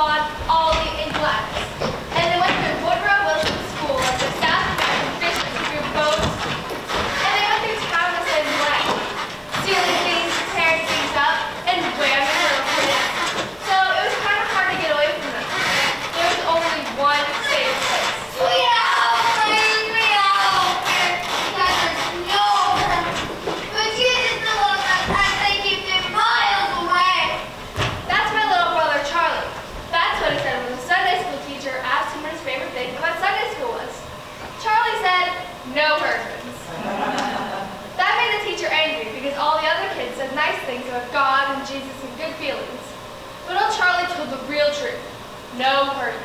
Claude, Ollie, and Gladys. And they went through Woodrow Wilson's school like the South American Christians through boats. And they went through town the same way, stealing things, tearing things up, and ramming little kids. So it was kind of hard to get away from them. There was only one safe place. That's my little brother Charlie. That's what he said when the Sunday school teacher asked him what his favorite thing about Sunday school was. Charlie said, no husbands. That made the teacher angry because all the other kids said nice things about God and Jesus and good feelings. But old Charlie told the real truth. No husbands.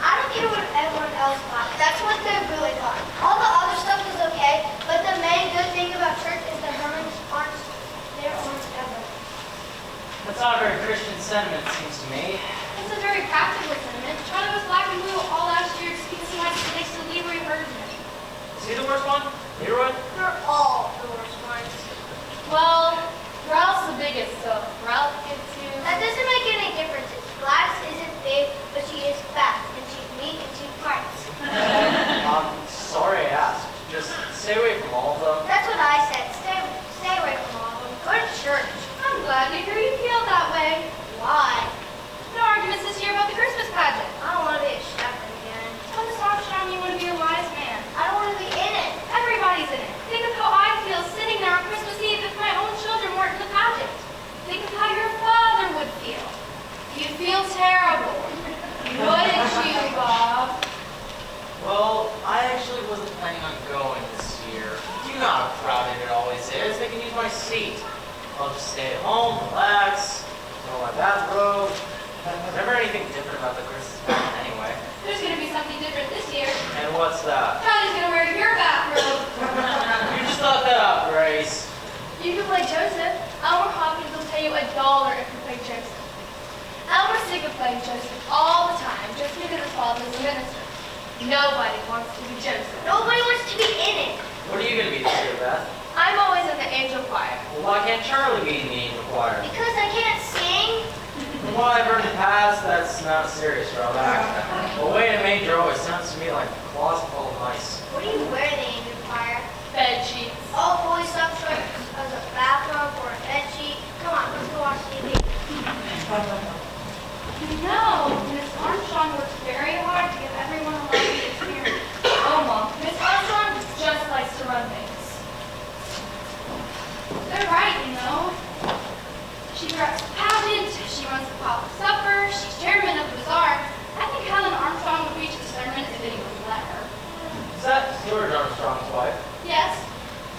I don't care what everyone else thought. That's what they really thought. All the other stuff was okay, but the main good thing about church is the Hermans aren't ever. That's not a very Christian sentiment, it seems to me. It's a very practical sentiment. Charlie was black and blue all last year just because he had to sit next to Leroy Herdsman. Is he the worst one? Leroy? They're all the worst ones. Well, Ralph's the biggest, so Ralph gets to... That doesn't make any difference. Gladys isn't big, but she is fat, and she's meek and she fights. Sorry I asked. Just stay away from all of them. That's what I said. Stay away from all of them. Go to church. I'm glad to hear you feel that way. Why? No arguments this year about the Christmas pageant. I don't want to be a shepherd again. Tell Miss Armstrong you want to be a wise man. I don't want to be in it. Everybody's in it. Think of how I feel sitting there on Christmas Eve if my own children weren't in the pageant. Think of how your father would feel. You'd feel terrible. Wouldn't you, Bob? Well, I actually wasn't planning on going this year. You know how crowded it always is. They can use my seat. I'll just stay at home, relax, go on my bathrobe. Never anything different about the Christmas pageant anyway. There's going to be something different this year. And what's that? Charlie's going to wear your bathrobe. You just thought that up, Grace. You can play Joseph. Elmer Hopkins will pay you $1 if you play Joseph. Elmer's sick of playing Joseph all the time just because his father is a minister. Nobody wants to be Joseph. Nobody wants to be in it. What are you going to be this year, Beth? I'm always in the angel choir. Well, why can't Charlie be in the angel choir? Because I can't sing. From what I've heard in the past, that's not serious drawback. But wait a major always sounds to me like a closet full of mice. What do you wear in the angel choir? Bed sheets. All boys stuff short as a bathrobe or a bed sheet. Come on, let's go watch TV. No, Miss Armstrong works very hard to give everyone a lovely experience. Oh, Mom, Miss Armstrong just likes to run things. They're right, you know. She directs the pageant, she runs the public supper, she's chairman of the bazaar. I think Helen Armstrong would preach the sermon if anyone would let her. Is that George Armstrong's wife? Yes?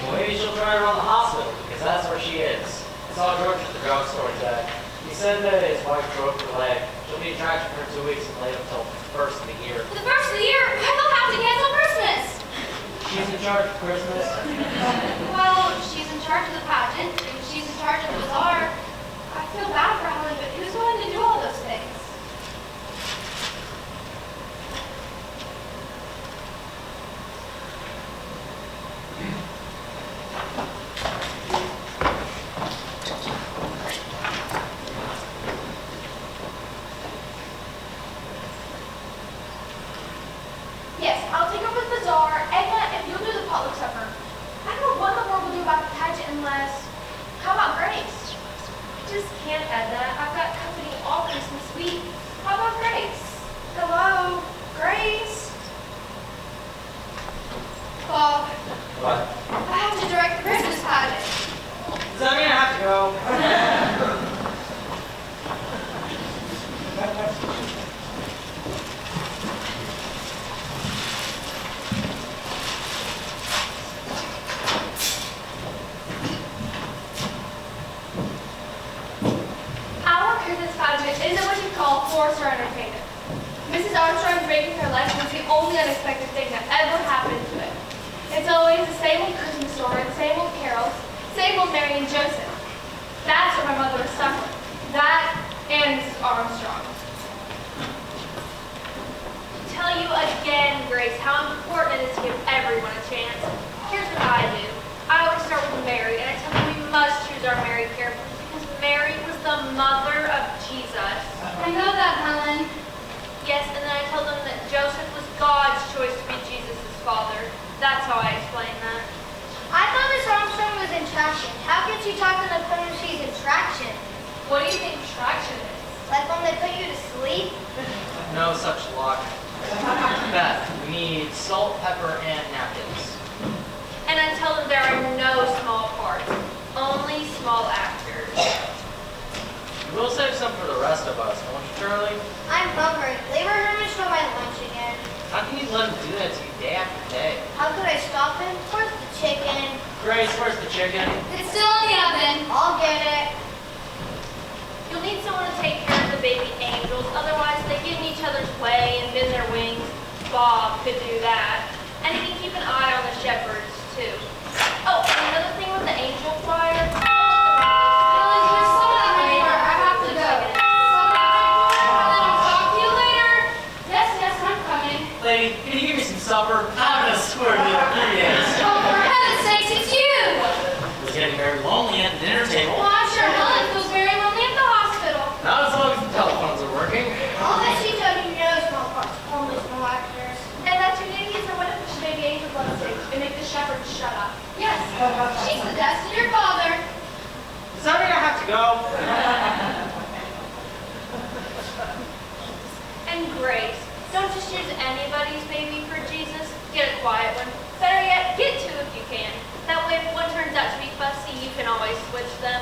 Well, maybe she'll try to run the hospital, because that's where she is. I saw George at the drugstore today. He said that his wife broke her leg. She'll be in traction for 2 weeks and laid until the first of the year. The first of the year? They'll have to cancel Christmas! She's in charge of Christmas. Well, she's in charge of the pageant, and she's in charge of the bazaar. I feel bad for Helen, but who's willing to do all those things? Yes, I'll take over the bazaar. Edna, if you'll do the potluck supper. I don't know what the world will do about the pageant unless... How about Grace? Just can't, Edna. I've got company all Christmas week. How about Grace? Hello? Grace? Bob, What? I have to direct the Christmas pageant. Does that mean I have to go? Our Christmas pageant isn't what you call forced or entertainment. Mrs. Armstrong's breaking her leg was the only unexpected thing that ever happened to it. It's always the same old Christmas story, the same old carols, same old Mary and Joseph. That's what my mother was stuck with. That and Mrs. Armstrong. Tell you again, Grace, how important it is to give everyone a chance. Here's what I do. I always start with Mary, and I tell them we must choose our Mary carefully because Mary was the mother of Jesus. I know that, Helen. Yes, and then I told them that Joseph was God's choice to be Jesus' father. That's how I explained that. I thought Miss Armstrong was in traction. How can she talk in the corner she's in traction? What do you think traction is? Like when they put you to sleep? No such luck. Beth, we need salt, pepper, and napkins. And I tell them there are no small parts, only small actors. We'll save some for the rest of us, won't you, Charlie? I'm hungry. Labor Herman stole my lunch again. How can you let him do that to you day after day? How could I stop him? Where's the chicken? Grace, where's the chicken? It's still in the oven. I'll get it. You'll need someone to take care of the baby angels, otherwise they get in each other's way and bend their wings. Bob could do that. And he can keep an eye on the shepherds, too. Oh, and another thing with the angel choir. I have to go. Talk to you later. Yes, I'm coming. Lady, can you give me some supper? I'm gonna squirt little ingredients. Oh, for heaven's sakes, it's you! We're getting very lonely at the dinner table. Well, I'm sure Helen feels very lonely at the hospital. Not as long as the telephones are working. I'll bet she told you no small parts, only small actors. And that your Yankees are what if the baby angels on stage and make the shepherds shut up. Yes, she suggested your father. Does that mean I have to go? And Grace, don't just use anybody's baby for Jesus. Get a quiet one. Better yet, get two if you can. That way, if one turns out to be fussy, you can always switch them.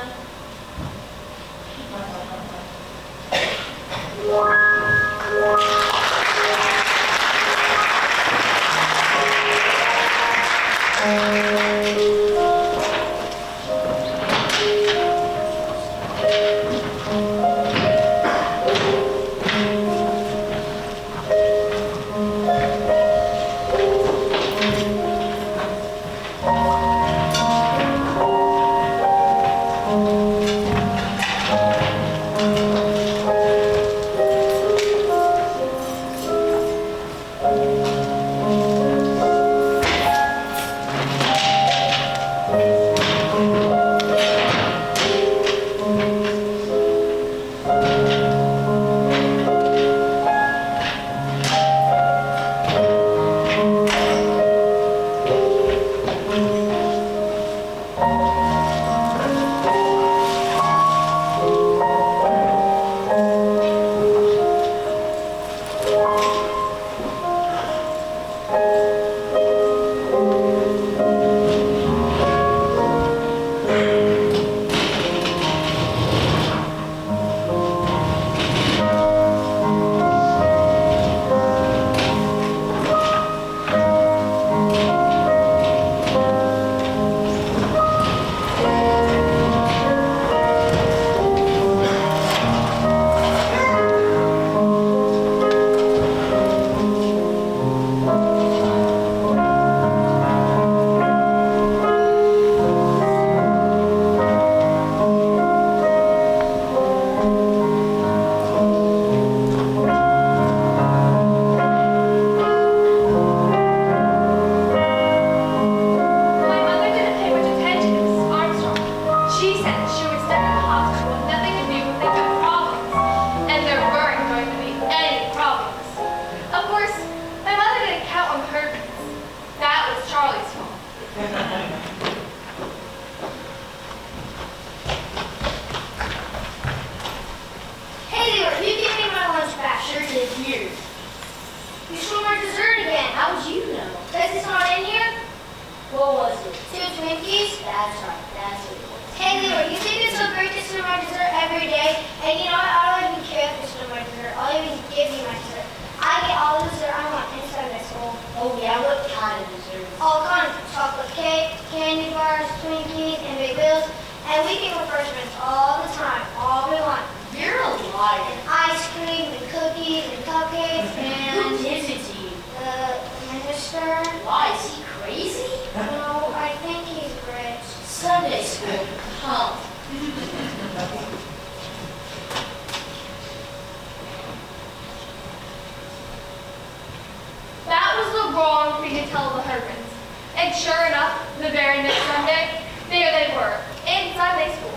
And sure enough, the very next Sunday, there they were, in Sunday school,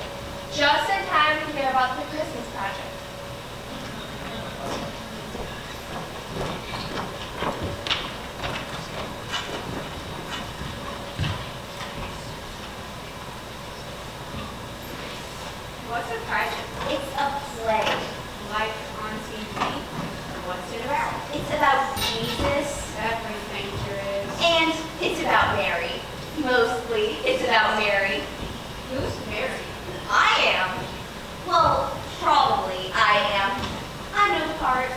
just in time to hear about the Christmas pageant. What's a pageant? It's a play. Like on TV? What's it about? It's about Jesus, Everything there is. and it's about Mary. Mostly, it's about Mary. Who's Mary? I am. Well, probably I am. I know part.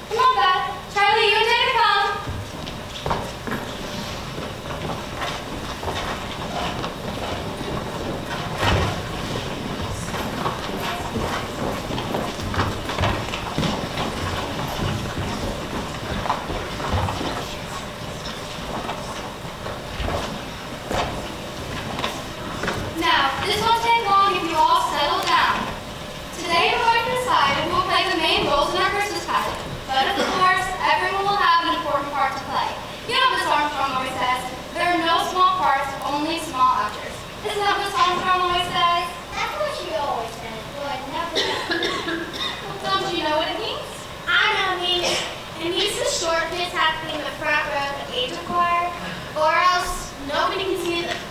Come on, Beth. Charlie, you and Dana come. Now, this won't take long if you all settle down. Today we're going to decide who will play the main roles in our Christmas pageant. But of course, everyone will have an important part to play. You know what Miss Armstrong always says, there are no small parts, only small actors. Isn't that what Miss Armstrong always says? That's what she always said, but never Well, don't you know what it means? I know it means the short kids have to be in the front row of the angel choir, or else nobody can see them.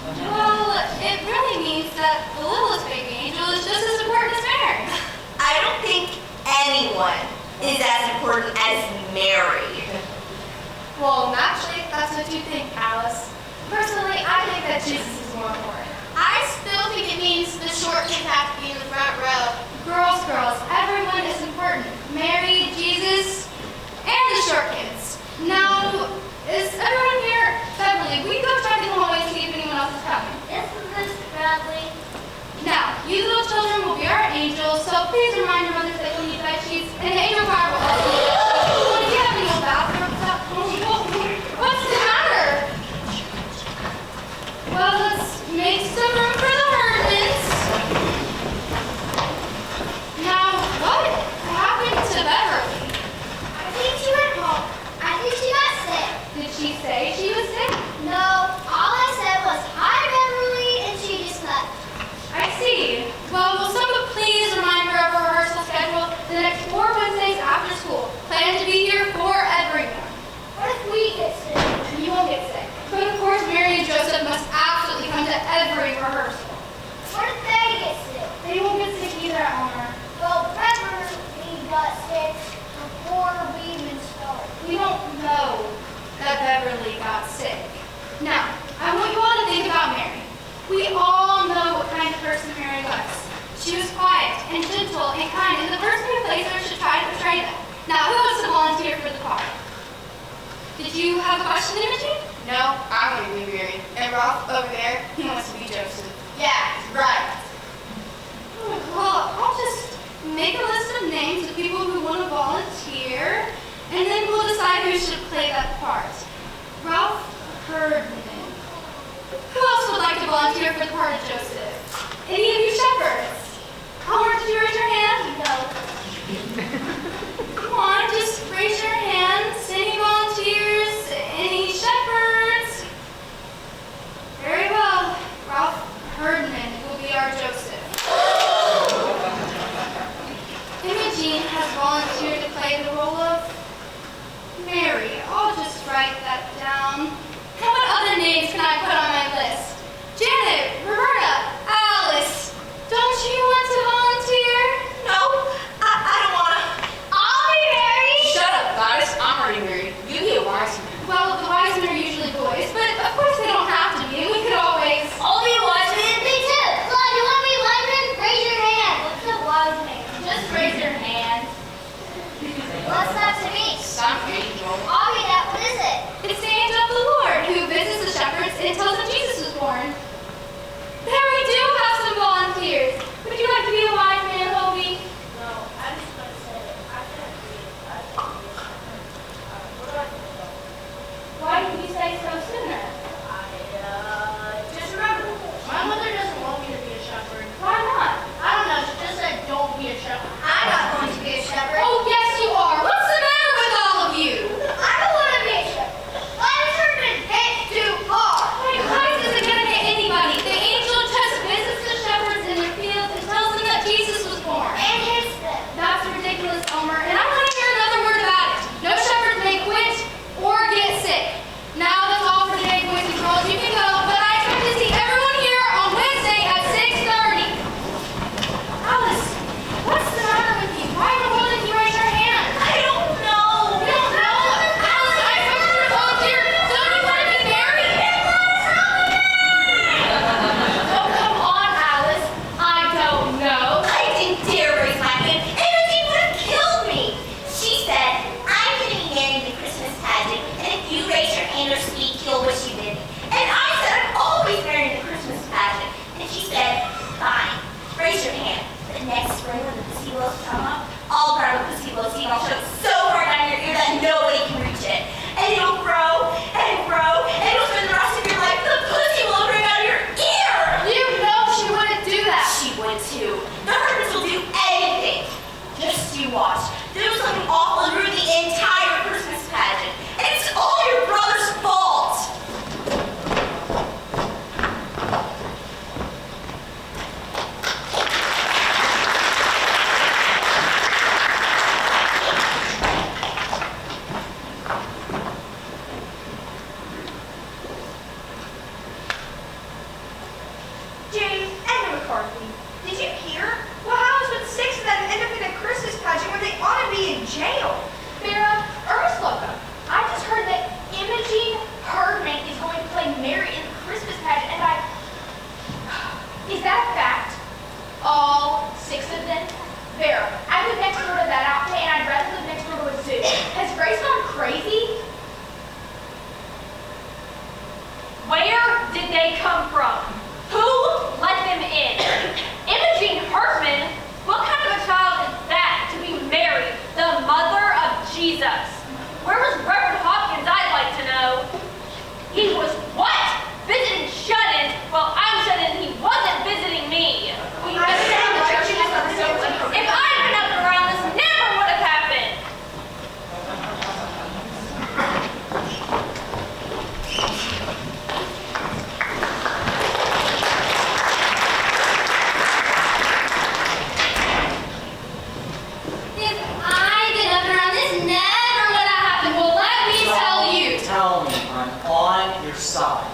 Well, it really means that the littlest baby angel is just as important as Mary. I don't think anyone is as important as Mary. Well, naturally, that's what you think, Alice. Personally, I think that Jesus is more important. I still think it means the short kids have to be in the front row. Girls, everyone is important. Mary, Jesus, and the short kids. Now, is everyone here? Beverly, we go check in the hallway to see if anyone else is coming. This is Miss Bradley. Now, you little children will be our angels, so please remind your mothers that you'll need bed sheets, and the angel choir will also need bed sheets. Well, if you have any old bathrobes up, what's the matter? Well, let's make some room for the Herdmans. Now, what happened to Beverly? I think she went home. I think she got sick. Did she say she was sick? No, all I said was, hi, Beverly, and she just left. I see. Well, will someone please remind her of her rehearsal schedule the next 4 Wednesdays after school? Plan to be here for everyone. What if we get sick? You won't get sick. But of course, Mary and Joseph must absolutely come to every rehearsal. What if they get sick? They won't get sick either, Eleanor. Well, Beverly got sick before we even started. We don't know that Beverly got sick. Now, I want you all to think about Mary. We all know what kind of person Mary was. She was quiet and gentle and kind, and the person who plays her should try to portray that. Now, who wants to volunteer for the part? Did you have a question, Imogen? No, I want to be Mary. And Ralph over there, he wants to be Joseph. Yeah, right. Well, I'll just make a list of names of people who want to volunteer, and then we'll decide who should play that part. Ralph Herdman. Who else would like to volunteer for the part of Joseph? Any of you shepherds? Homer, did you raise your hand? No. Come on, just raise your hands. Any volunteers? Any shepherds? Very well. Ralph Herdman will be our Joseph. Imogene has volunteered to play the role Where was Reverend Hopkins, I'd like to know? He was what? Visiting shut-ins? Well, I'm shut-in, he wasn't visiting me. If I'd been up around this, never would have happened. If I get up around this, never would have happened. Well, let me tell you. Tell me, I'm on your side.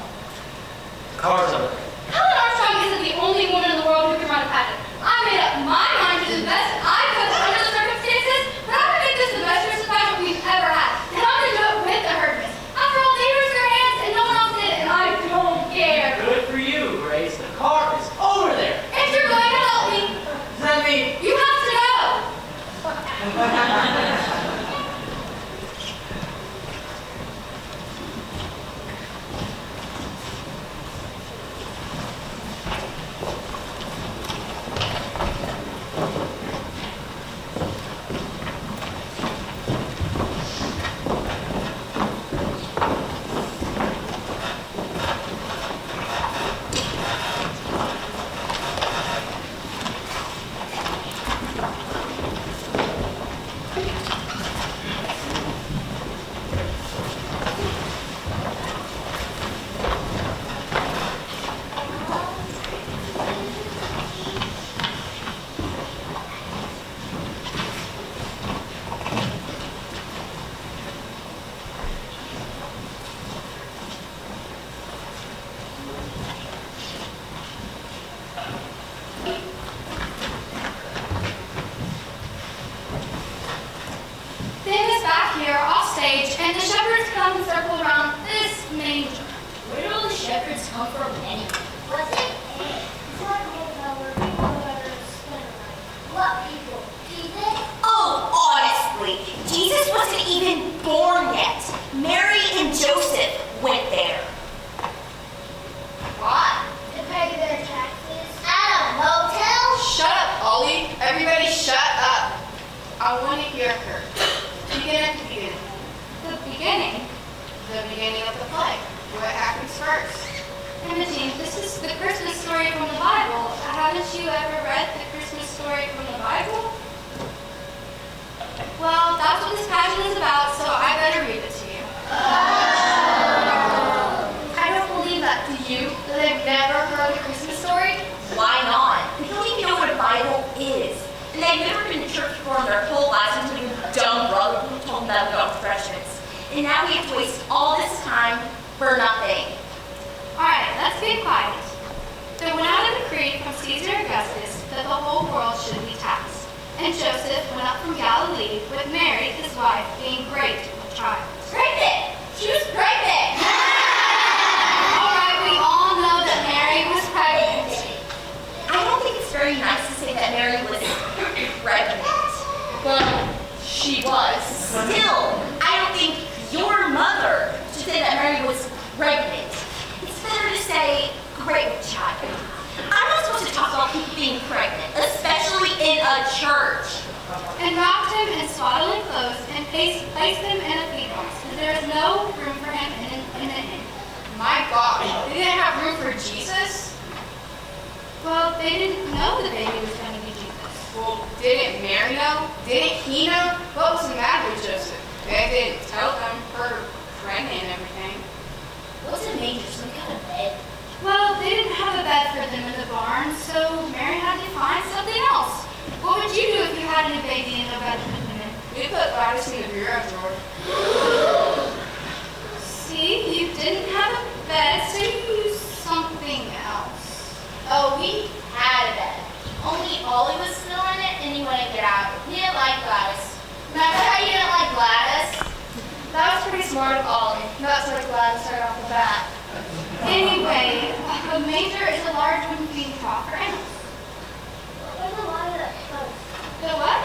The car's over there. Helen Armstrong isn't the only woman in the world who can run a pageant. I made up my mind to do the best I could under the circumstances, but I'm gonna make this the best Christmas pageant we've ever had. And I'm gonna do it with the Herdmans. After all, they raised their hands and no one else did, and I don't care. Good for you, Grace. The car is over there. If you're going to help me, Does that mean you have to go. Then is back here off stage, and the shepherds come and circle around this manger. Where do all the shepherds come from anyway? What's it? It's like where people are spinning. What people? Jesus? Oh, honestly, Jesus wasn't even born yet. Mary and Joseph went there. Why? To pay their taxes. At a motel? Shut up, Ollie. Everybody shut up. I want to hear her. Begin at the beginning. The beginning. The beginning of the play. What happens first? Imogen, this is the Christmas story from the Bible. Haven't you ever read the Christmas story from the Bible? Well, that's what this pageant is about, so I better read it to you. I don't believe that, do you? That I've never heard a Christmas story? Why not? They don't even know what a Bible is. And they've never been to church before in their whole lives until your dumb brother who told them about refreshments. And now we have to waste all this time for nothing. Alright, let's get quiet. There went out a decree from Caesar Augustus that the whole world should be taxed. And Joseph went up from Galilee with Mary, his wife, being great with child. Pregnant! She was pregnant! Alright, we all know that Mary was pregnant. I don't think it's very nice to say that Mary was pregnant. Well, she was. Still, I don't think your mother should say that Mary was pregnant. It's better to say great with child. I'm not supposed to talk about people being pregnant, especially in a church. And wrapped him in swaddling clothes and placed him in a feed box, because there is no room for him in the inn. My gosh, they didn't have room for Jesus? Well, they didn't know the baby was going to be Jesus. Well, didn't Mary know? Didn't he know? What was the matter with Joseph? They didn't tell them her pregnant and everything. What's a manger? Some kind of bed? Well, they didn't have a bed for them in the barn, so Mary had to find something else. What would you do if you had a new baby and no bed to put them in? We put Gladys in the bureau drawer. See, you didn't have a bed, so you used something else. Oh, we had a bed. Only Ollie was still in it and he wouldn't get out. He didn't like Gladys. Remember how you didn't like Gladys? That was pretty smart of Ollie. That's why Gladys started off the bat. Anyway, a manger is a large wooden feeding trough for animals. There's a lot of that clothes. The what?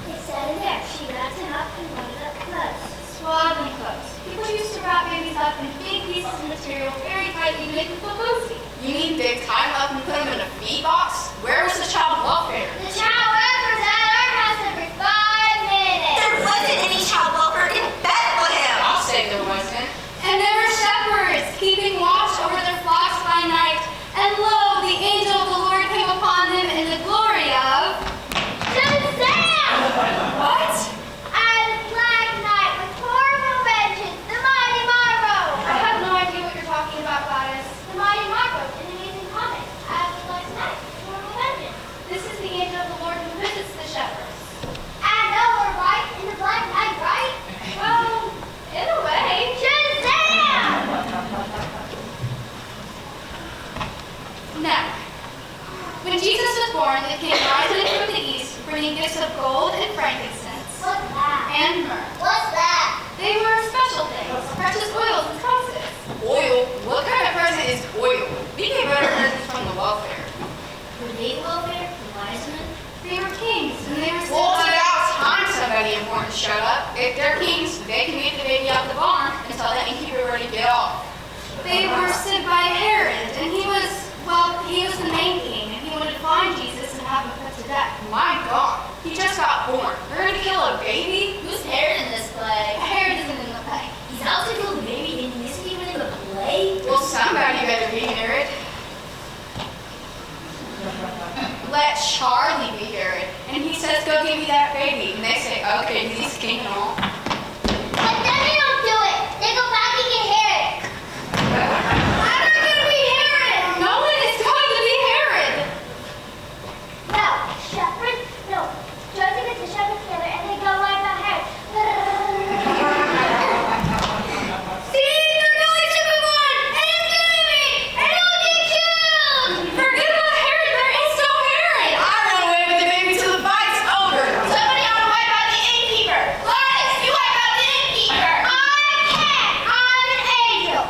It said in there, she wrapped him up in one of the clothes. Swaddling clothes. People used to wrap babies up in big pieces of material very tightly to make them feel cozy. You mean they tied him up and put him in a feed box? Where was the child welfare? The child welfare was at our house every 5 minutes. There wasn't any picked their keys, they can get the baby out of the barn and tell the innkeeper where to get off. They were sent by Herod, and he was the main king, and he wanted to find Jesus and have him put to death. My God, he just got born. They're gonna kill a baby? Who's Herod in this play? Herod isn't in the play. He's out to kill the baby and he isn't even in the play? Well, somebody better be Herod. Let Charlie be Herod. And he says, go give me that baby. And they say, okay, he's king and all. But then they don't do it. They go back and get Herod. I'm not going to be Herod. No one is going to be Herod. No, shepherds. No, Joseph gets the shepherds together and they go right about Herod. See, they're going to move on, and it's killing me, and I'll get killed. Forget about Herod. There is no Herod. I run away with the baby till the fight's over. Somebody ought to wipe out the innkeeper! Gladys, you wipe out the innkeeper! I can't. I'm an angel.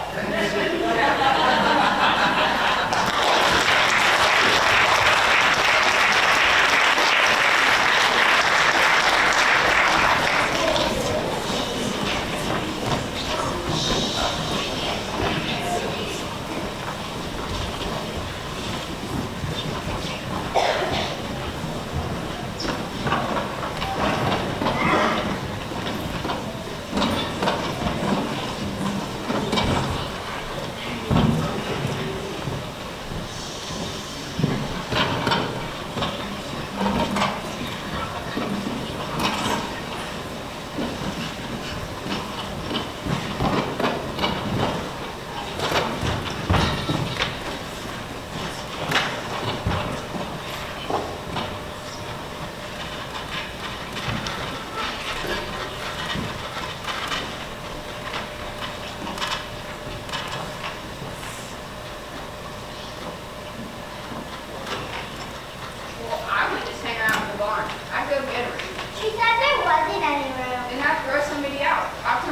Well, I would just hang around in the barn. I'd go get her. She said there wasn't any room. And I'd throw somebody out. I've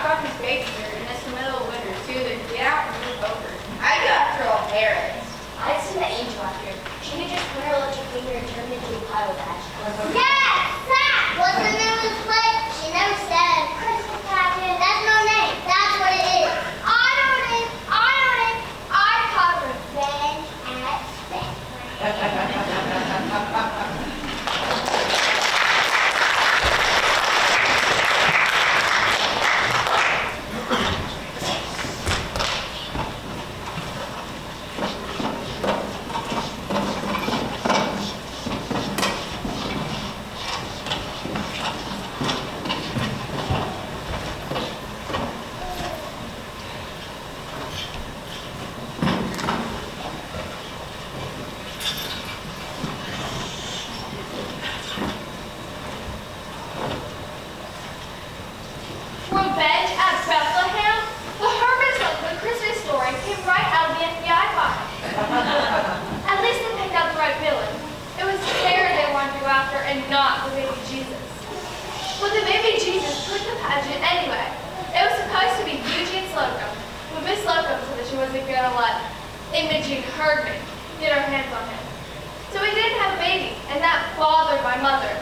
got this baby here, and it's the middle of winter. So either get out or move over. I got throw Herod. I've seen the angel out here. She could just put her electric finger and turn it into a pile of ash. Yes, that. What's the name of the play? She never said. Christmas Pageant. That's no name. That's what it is. I know what it is. I know what it is. I call revenge at Frankfort. Revenge at Bethlehem? The Hermits of the Christmas story came right out of the FBI file. At least they picked out the right villain. It was Herod they wanted to go after and not the baby Jesus. But the baby Jesus took the pageant anyway. It was supposed to be Eugene Slocum, but Miss Slocum said that she wasn't going to let Imogene Herdman get her hands on him. So he didn't have a baby, and that bothered my mother.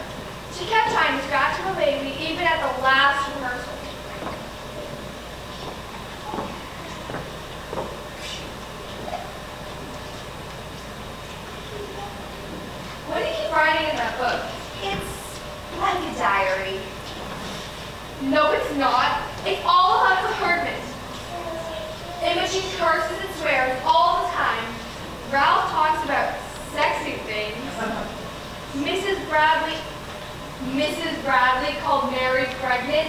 She kept trying to scratch him a baby even at the last rehearsal. What do you keep writing in that book? It's like a diary. No, it's not. It's all about the Herdman. Imogene curses and swears all the time. Ralph talks about sexy things. Mrs. Bradley called Mary pregnant.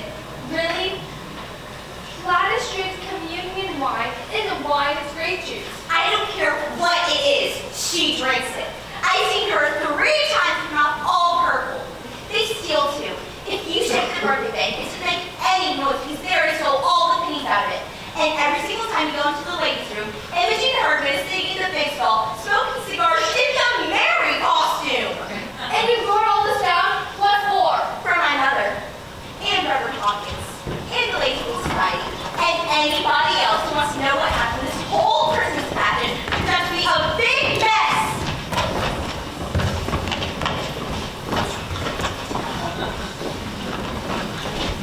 Really? Gladys drinks communion wine. Isn't wine, it's grape juice. I don't care what it is, she drinks it. I've seen her 3 times with her mouth all purple. They steal too. If you shake the birthday bank, it's to make any noise because they already stole all the pennies out of it. And every single time you go into the ladies' room, Imogene Herdman is sitting in the big stall, smoking cigars in the Mary costume. And you wrote all this down? What for? For my mother, and Reverend Hawkins, and the Ladies' Society, and anybody else who wants to know what happened this whole Christmas pageant turned out to be a big mess.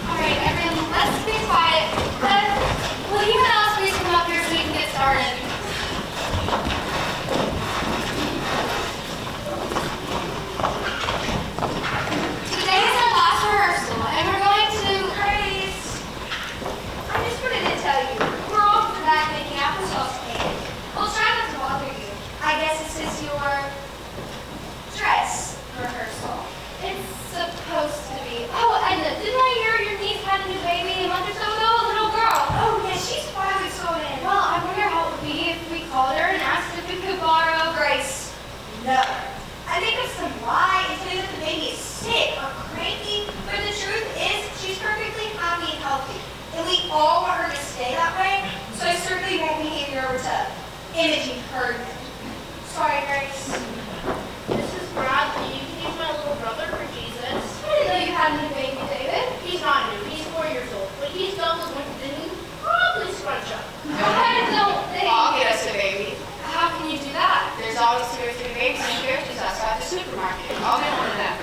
All right, all want her to stay that way, so I certainly won't be handing her over to imaging her. Sorry, Grace. This is Bradley. You can use my little brother for Jesus. I didn't know you had a new baby, David. He's not new. He's 4 years old. But he's double as much as you. Probably scrunch up. I don't think. I'll get us a baby. How can you do that? There's always 2 or 3 babies in groceries outside the supermarket. I'll get one of them.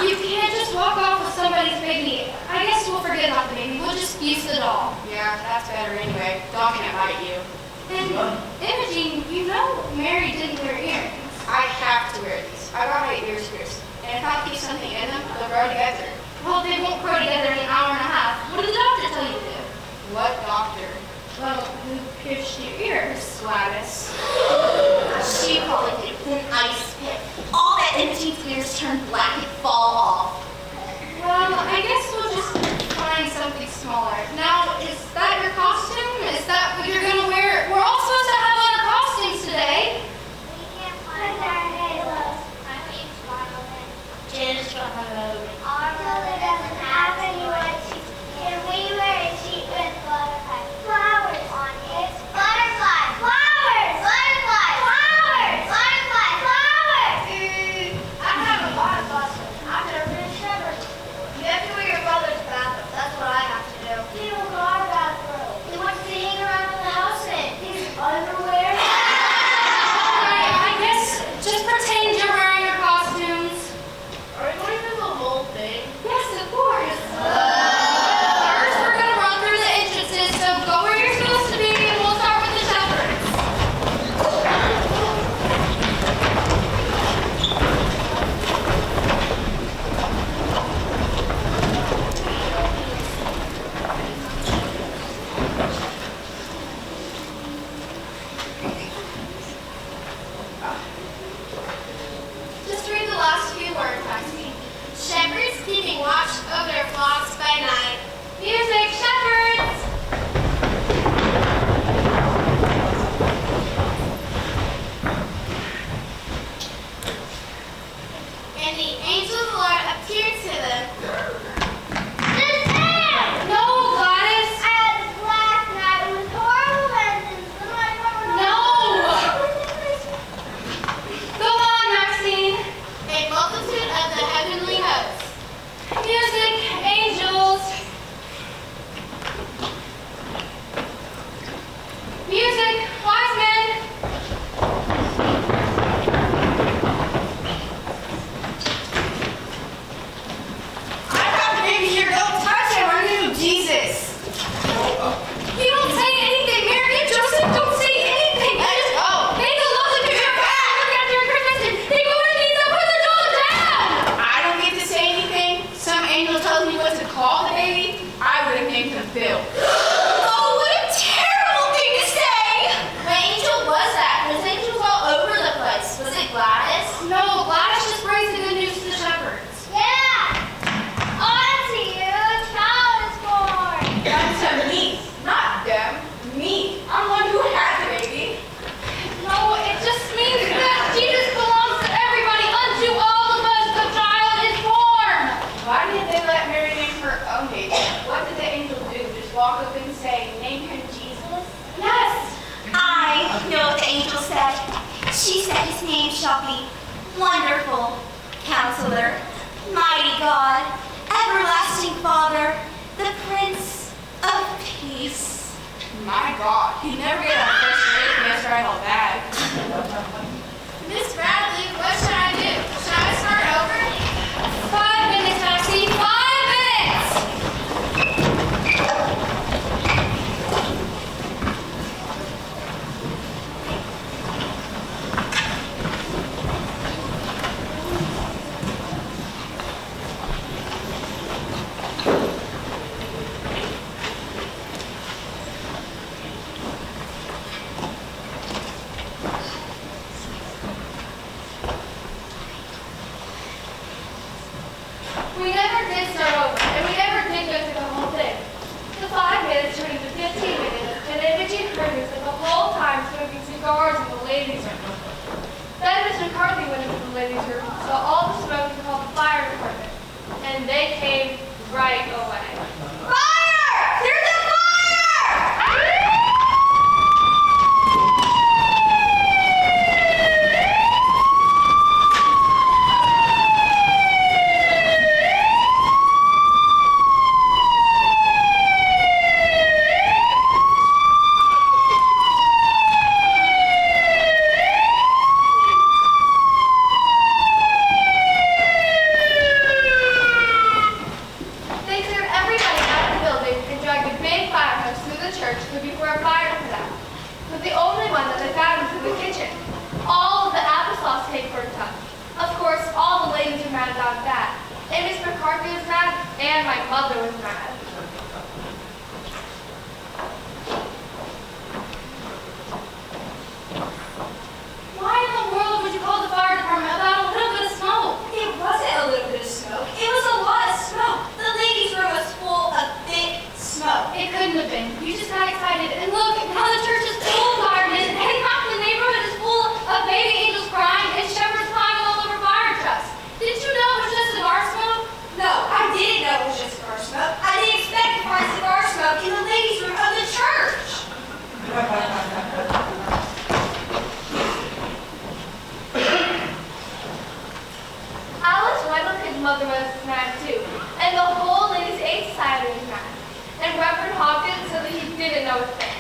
You can't just walk off with somebody's baby. I guess we'll forget about the baby. We'll just use the doll. Yeah, that's better anyway. Dog can't bite you. And Imogene, you know Mary didn't wear earrings. I have to wear these. I got my ears pierced. And if I keep something in them, they'll grow together. Well, they won't grow together in an hour and a half. What did the doctor tell you to do? What doctor? Well, who pierced your ears? Gladys. She probably did it with an ice pick. All that Imogene's ears turn black and fall off. Well, I guess we'll just find something smaller. Now, is that your costume? Is that what you're gonna wear? We're all supposed to have on our costumes today. We can't find our halos. I mean, Scarlet. Janice got my robe. Our mother doesn't have any white sheets. Can we wear a sheet with butterfly flowers on it? Butterfly flowers! Butterfly flowers! Butterfly flowers! I have a lot of costumes. I've never been a shepherd. You have to wear your brother's bathroom. That's what I have to do. He will go our bathroom. He wants to hang around in the house in his underwear. I guess just pretend you're wearing your costumes. Are we going through the whole thing? Yes, of course. First, we're gonna run through the entrances, so go where you're supposed to be, and we'll start with the shepherds. Just read the last few words, Maxine. Shepherds keeping watch over their flocks by night. Music, shepherds! And the angel of the Lord appeared to them. This man! No, Gladys! I had this last night. It was horrible vengeance. No! Go on, Maxine. A multitude of the heavenly hosts. Music, angels. Music, wise men. I got the baby here. Don't touch him. I'm new Jesus. You don't say anything, Mary and Joseph. Don't say anything. Let's go. Make a love of your back. Look after your Christmas. They go to need to put the doll down. I don't get to say anything. Some angel tells me what to call the baby. I would have named him Bill. Oh, what a terrible thing to say! What angel was that? There's angels all over the place. Was it Gladys? No, Gladys just brings the good news to the shepherds. Yeah! Onto you, a child is born! That's to me, not them. Me. I'm the one who had the baby. No, it just means that Jesus belongs to everybody. Unto all of us, the child is born. Why did they let Mary name her own baby? What did the angel do? Just walk up and say, name him Jesus? Yes. I know what the angel said. She said his name shall be Wonderful Counselor, Mighty God, Everlasting Father, the Prince of Peace. My God, he'd never get on first rate if he has to write all that. Miss Bradley, what should I do? Should I start over? 5 minutes, Maxine. 5 minutes. We never did start over, and we never did go through the whole thing. The 5 minutes turned into 15 minutes, and Imogene Curtis spent the whole time smoking cigars in the ladies' room. Then Miss McCarthy went into the ladies' room, saw all the smoke, and called the fire department. And they came right away. Fire! food before a fire put out. But the only one that they found was in the kitchen. All of the applesauce cake burnt up. Of course, all the ladies were mad about that. And Miss McCarthy was mad, and my mother was mad. Why in the world would you call the fire department about a little bit of smoke? It wasn't a little bit of smoke. It was a lot of smoke. The ladies' room was full of thick smoke. It couldn't have been. You just got excited. And look, now the church is full of firemen, and half the neighborhood is full of baby angels crying and shepherds climbing all over fire trucks. Did you know it was just cigar smoke? No, I didn't know it was just cigar smoke. I didn't expect to find cigar smoke in the ladies' room of the church. Alice Wendell's mother was mad too, and the whole Ladies' Aid Society was mad. And Reverend Hawkins said that he didn't know a thing.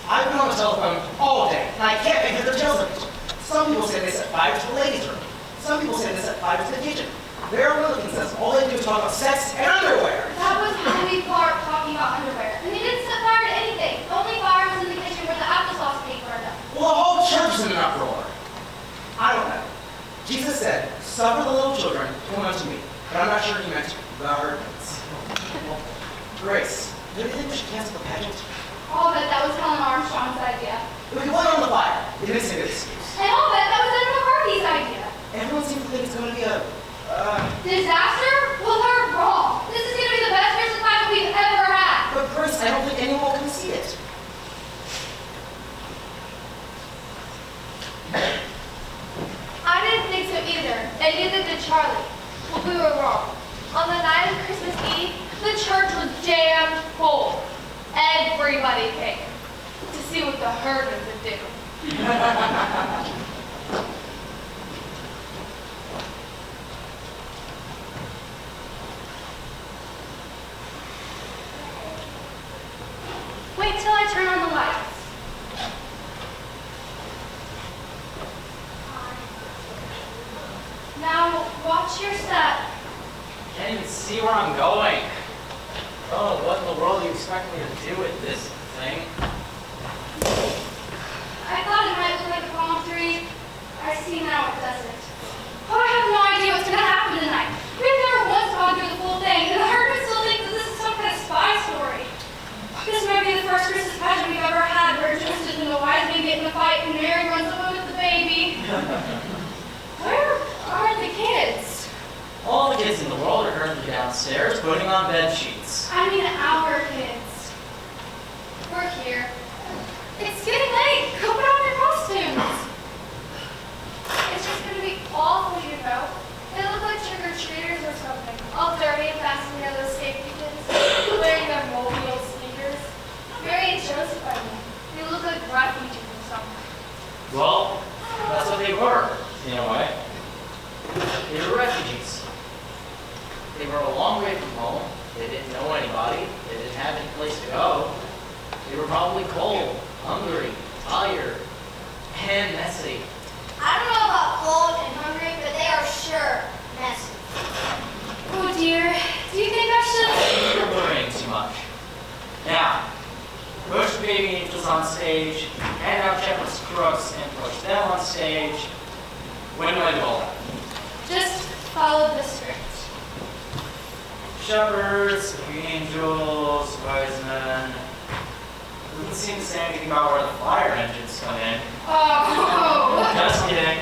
I've been on the telephone all day, and I can't make head or tails of it. Some people say they set fire to the ladies' room. Some people say they set fire to the kitchen. Vera Wilkins says all they do is talk about sex and underwear. That was Louis Clark talking about underwear. And he didn't set fire to anything. The only fire was in the kitchen where the applesauce cake burned up. Well, the whole church is in an uproar. I don't know. Jesus said, "Suffer the little children to come unto me," but I'm not sure he meant the hurricanes. Well, Grace, do you think we should cancel the pageant? I'll bet that was Helen Armstrong's idea. We could blame it on the fire. It is a good excuse. And I'll bet that was Ed McCarthy's idea. Everyone seems to think it's going to be a Disaster? Well, they're wrong. This is going to be the best Christmas pageant we've ever had. But Grace, I don't think anyone will concede it. I didn't think so either, and neither did Charlie. But we were wrong. On the night of Christmas Eve, the church was jammed full. Everybody came to see what the herders would do. Wait till I turn on the lights. Now, watch your step. Can't even see where I'm going. Oh, what in the world do you expect me to do with this thing? I thought it might look like a palm tree. I see now it doesn't. Oh, I have no idea what's going to happen tonight. We've never once gone through the full thing, and the herders still think that this is some kind of spy story. This might be the first Christmas pageant we've ever had where Joseph and the wise men get in a fight and Mary runs away with the baby. Where are the kids? All the kids in the world are currently downstairs putting on bed sheets. I mean our kids. We're here. It's getting late. Go put on your costumes. It's just going to be awful, you know. They look like trick-or-treaters or something. All dirty and fastened together with safety pins, wearing their moldy old sneakers. Mary and Joseph, I mean. They look like refugees or something. Well, that's what they were, in a way. They were refugees. They were a long way from home. They didn't know anybody. They didn't have any place to go. They were probably cold, hungry, tired, and messy. I don't know about cold and hungry, but they are sure messy. Oh dear. Do you think I should? You're worrying too much. Now, push the baby angels on stage, hand out shepherd's crooks, and push them on stage. When do I do all that? Just follow the script. Shepherds, angels, wise men. Doesn't seem to say anything about where the fire engines come in. Oh. Just kidding.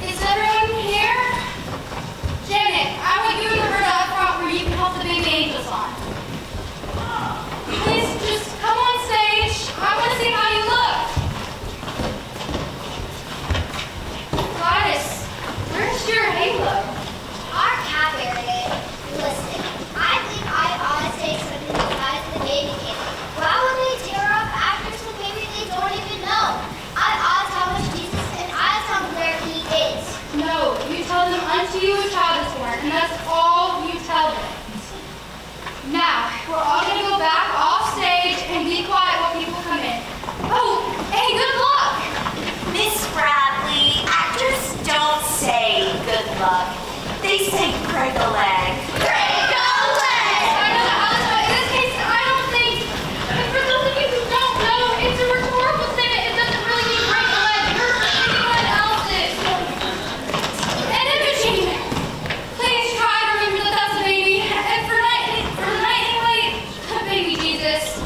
Is everyone here? Janet, I want you in the herd up front where you can help the baby angels on. Please just come on stage. I want to see how you Now, we're all going to go back off stage and be quiet while people come in. Oh, hey, good luck! Miss Bradley, actors don't say good luck. They say break a leg. Break a leg! I know that, Alice, but in this case, I don't think, and for those of you who don't know, it's a rhetorical statement. It doesn't really mean break a leg. You're thinking what else is. And Imogene, please try to remember that that's a baby. And for the night anyway, baby Jesus.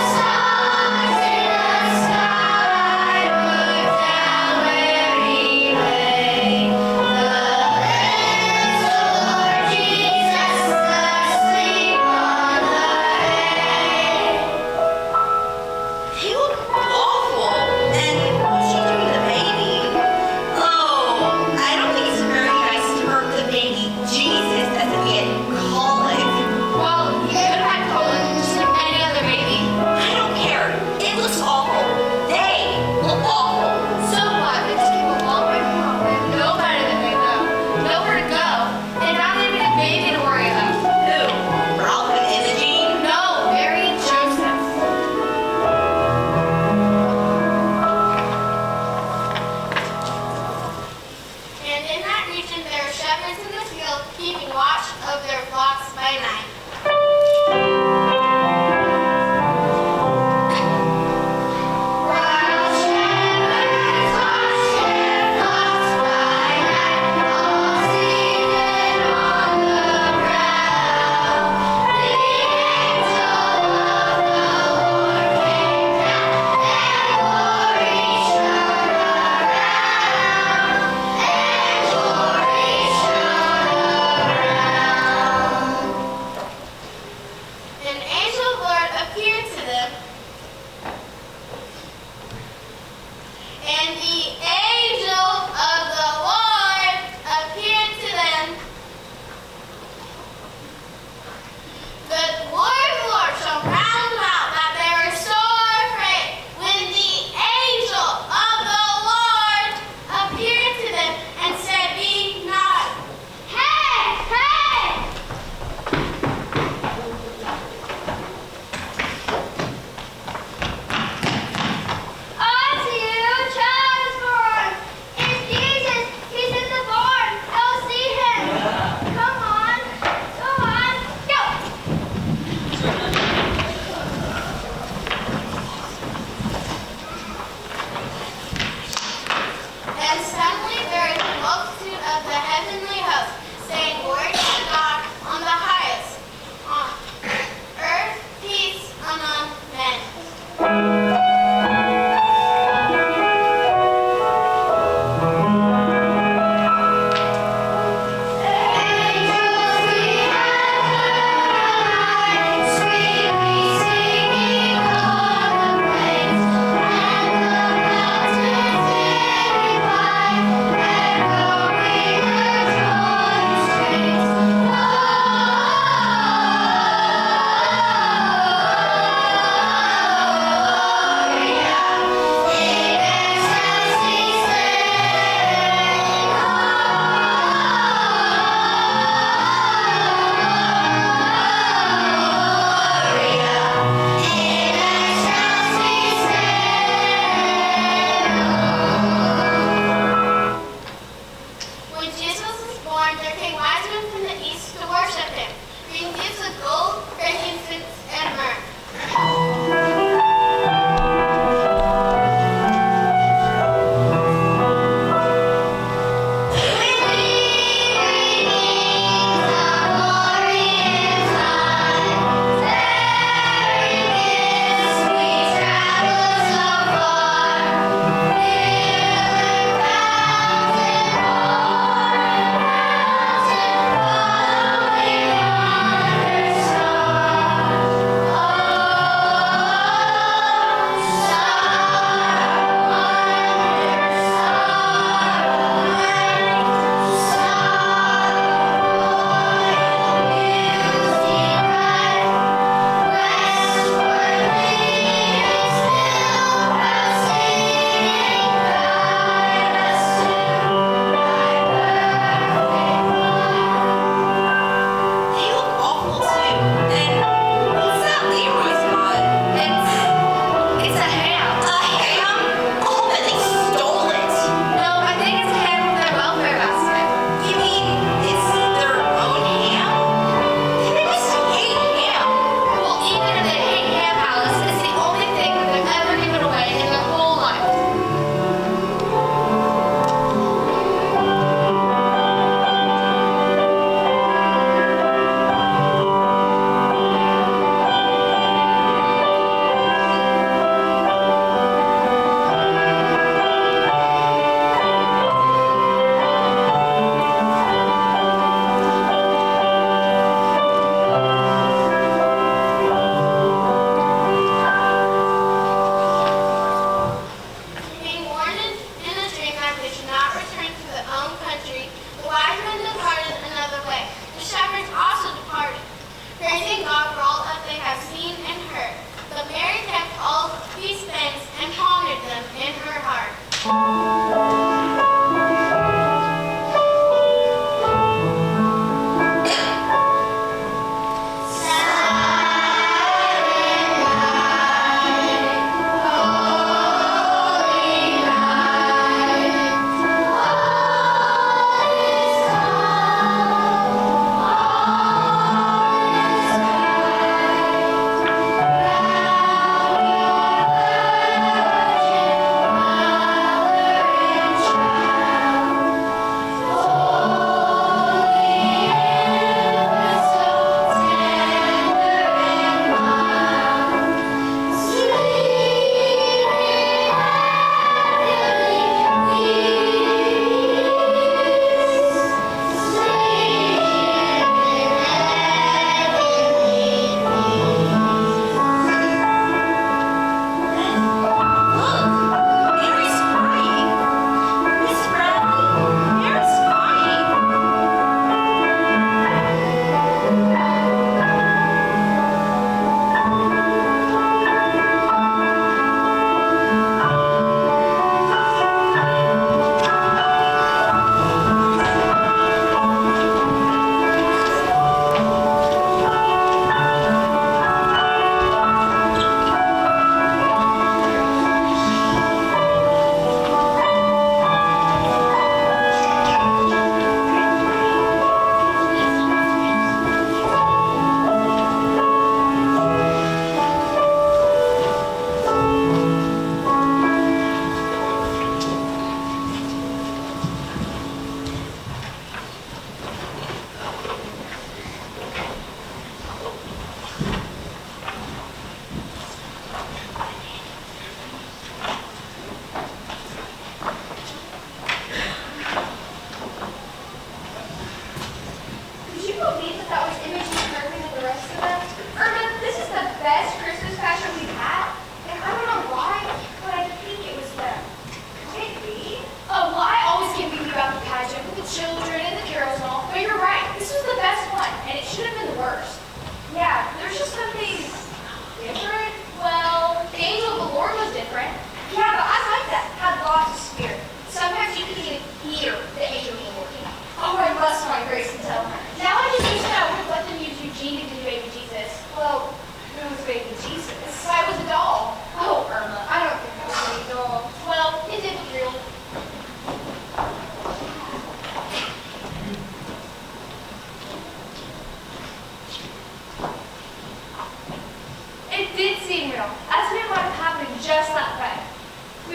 Stars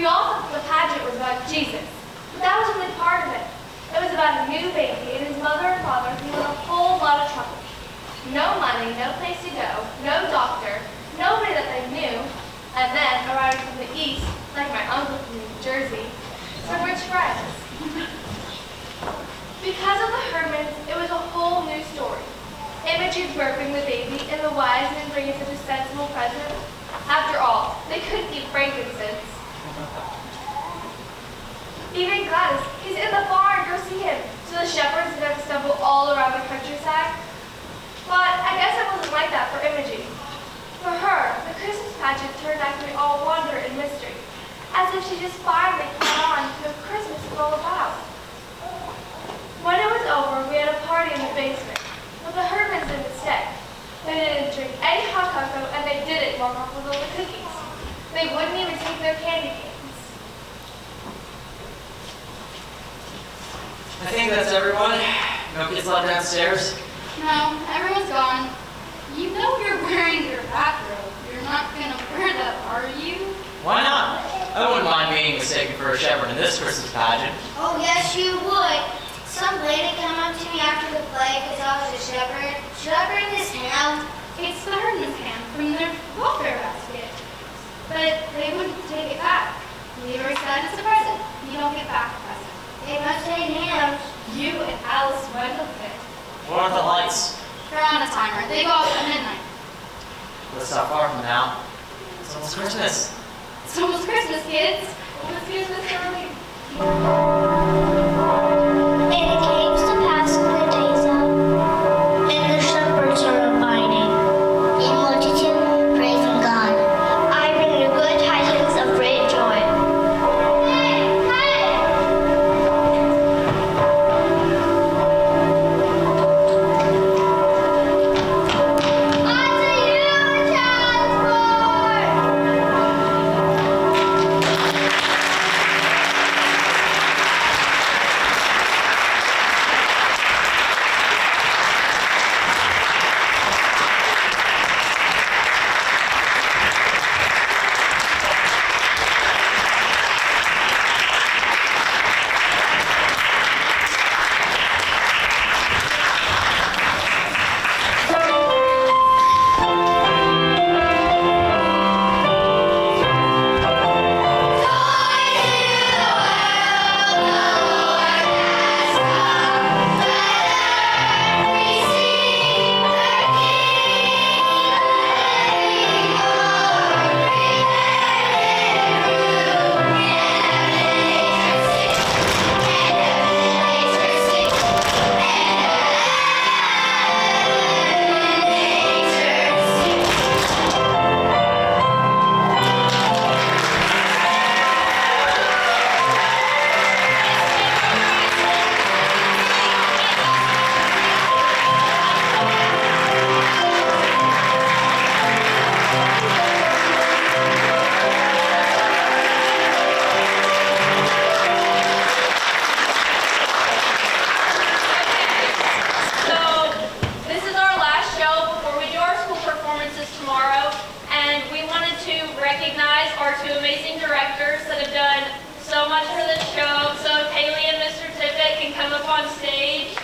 We all thought the pageant was about Jesus, but that was only part of it. It was about a new baby and his mother and father who were in a whole lot of trouble. No money, no place to go, no doctor, nobody that they knew, and then arriving from the east, like my uncle from New Jersey, some rich friends. Because of the hermits, it was a whole new story. Imogen birthing the baby and the wise men bringing such a sensible present. After all, they couldn't eat frankincense. Even Gladys, he's in the barn, go see him. So the shepherds didn't have to stumble all around the countryside. But I guess it wasn't like that for Imogen. For her, the Christmas pageant turned out to be all wonder and mystery, as if she just finally caught on to what Christmas was all about. When it was over, we had a party in the basement, but the Hermans didn't stay. They didn't drink any hot cocoa, and they didn't walk off with all the cookies. They wouldn't even take their candy canes. I think that's everyone. No kids allowed downstairs. No, everyone's gone. You know you're wearing your bathrobe. You're not gonna wear that, are you? Why not? I wouldn't mind being mistaken for a shepherd in this Christmas pageant. Oh, yes, you would. Some lady came up to me after the play because I was a shepherd. Should I bring this ham? It's the hermit's ham from their welfare basket. But they wouldn't take it back. We already said it's a present. You don't get back a present. They must hate hams. You and Alice went with it. What are the lights? They're on a timer. They go off at midnight. That's not far from now. It's almost Christmas. It's almost Christmas, kids. Let's get this early. And it came to pass when the days up, and the shepherds are abiding in multitude, praising God. I bring you good tidings of great joy. Hey, two amazing directors that have done so much for this show. So if Haley and Mr. Tippett can come up on stage.